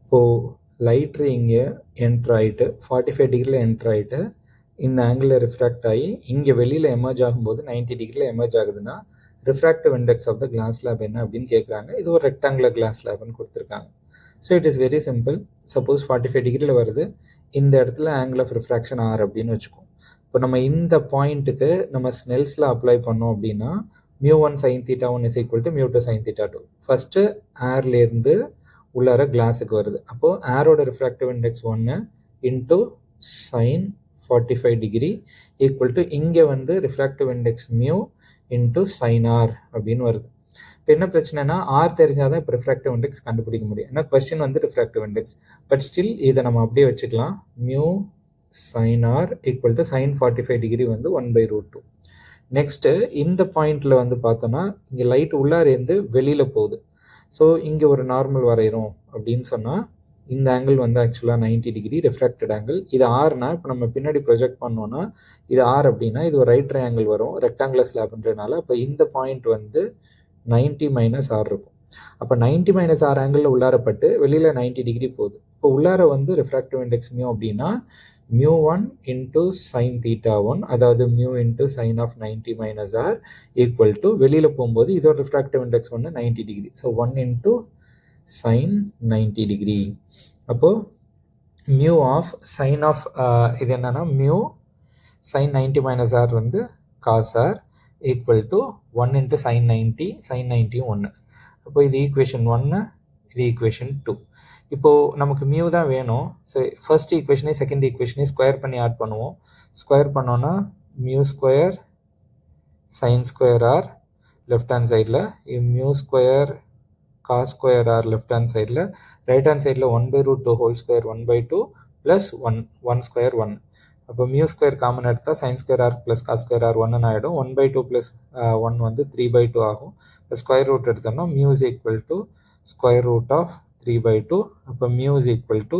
இப்போது லைட்ரு இங்கே என்ட்ரு ஆகிட்டு 45 டிகிரியில் என்ட்ரு ஆகிட்டு இந்த ஆங்கிளில் ரிஃப்ராக்ட் ஆகி இங்கே வெளியில் எமர்ஜ் ஆகும்போது 90 டிகிரியில் எமர்ஜ் ஆகுதுன்னா refractive index of the glass slab என்ன அப்படின்னு கேட்குறாங்க. இது ஒரு ரெக்டாங்குலர் கிளாஸ் ஸ்லாப்னு கொடுத்துருக்காங்க. So it is very simple. Suppose 45 டிகிரியில் வருது, இந்த இடத்துல ஆங்கிள் ஆஃப் ரிஃப்ராக்ஷன் ஆர் அப்படின்னு வச்சுக்கோம். இப்போ நம்ம இந்த பாயிண்ட்டுக்கு நம்ம ஸ்னெல்ஸில் அப்ளை பண்ணோம் அப்படின்னா μ1 sin θ1 is equal to μ2 sin θ2. First ஏர்லேருந்து உள்ளார கிளாஸுக்கு வருது. அப்போது ஏரோட refractive index 1 into sine 45 degree equal to இங்கே வந்து refractive index mu into sine r அப்படின்னு வருது. இப்போ என்ன பிரச்சனைனா ஆர் தெரிஞ்சால் தான் இப்போ ரிஃப்ராக்டிவ் இண்டெக்ஸ் கண்டுபிடிக்க முடியும். ஏன்னா கொஸ்டின் வந்து ரிஃப்ராக்டிவ் இண்டெக்ஸ். பட் ஸ்டில் இதை நம்ம அப்படியே வச்சுக்கலாம். Mu sine r equal to sine 45 degree வந்து 1/√2. நெக்ஸ்ட்டு இந்த பாயிண்டில் வந்து பார்த்தோன்னா இங்கே லைட் உள்ளாரேந்து வெளியில் போகுது. ஸோ இங்கே ஒரு நார்மல் வரைகிறோம் அப்படின்னு சொன்னால் இந்த ஆங்கிள் வந்து ஆக்சுவலாக 90 டிகிரி ரிஃப்ராக்டட் ஆங்கிள். இது ஆர்னா இப்போ நம்ம பின்னாடி ப்ரொஜெக்ட் பண்ணோன்னா இது ஆர் அப்படின்னா இது ஒரு ரைட் ட்ரையாங்கிள் வரும் ரெக்டாங்குலர் ஸ்லாப்ன்றதுனால. இப்போ இந்த பாயிண்ட் வந்து 90 மைனஸ் ஆர் இருக்கும். அப்போ 90 மைனஸ் ஆர் ஆங்கிளில் உள்ளாரப்பட்டு வெளியில் 90 டிகிரி போகுது. இப்போ உள்ளார வந்து ரிஃப்ராக்டிவ் இண்டெக்ஸ் மியூ அப்படின்னா μ1 இன்ட்டு சைன் θ1, அதாவது mu into sine of 90 minus r equal to வெளியில் போகும்போது இதோட ரிஃப்ராக்டிவ் இண்டெக்ஸ் வந்து 90 degree. So 1 into sine 90 degree. அப்போது மியூ ஆஃப் சைன் ஆஃப் இது என்னென்னா மியூ சைன் 90 மைனஸ் ஆர் வந்து cos r equal to 1 into sine 90, sine 90 1. அப்போ இது ஈக்குவேஷன் 1, இது ஈக்குவேஷன் 2. இப்போது நமக்கு மியூ தான் வேணும். ஸோ ஃபர்ஸ்ட் ஈக்குவேஷனையும் செகண்ட் ஈக்குவேஷனையும் ஸ்கொயர் பண்ணி ஆட் பண்ணுவோம். ஸ்கொயர் பண்ணோன்னா mu square sine square r left hand சைடில், mu square cos square r left hand சைடில், ரைட் ஹேண்ட் சைடில் 1/√2 ஹோல் ஸ்கொயர் 1/2 ப்ளஸ் 1 ஸ்கொயர் 1. அப்போ மியூ ஸ்கொயர் காமன் எடுத்தால் sine square r plus cos square r 1 ஆகிடும். 1/2 plus 1 வந்து 3/2 ஆகும். இப்போ square root எடுத்தோம்னா mu is equal to square root of 3/2. அப்போ mu is equal to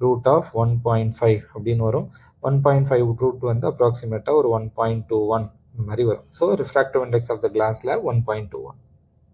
root of 1.5 அப்படின்னு வரும். 1.5 ரூட் வந்து அப்ராக்சிமேட்டாக ஒரு 1.21 இந்த மாதிரி வரும். So refractive index of the கிளாஸில் 1.21.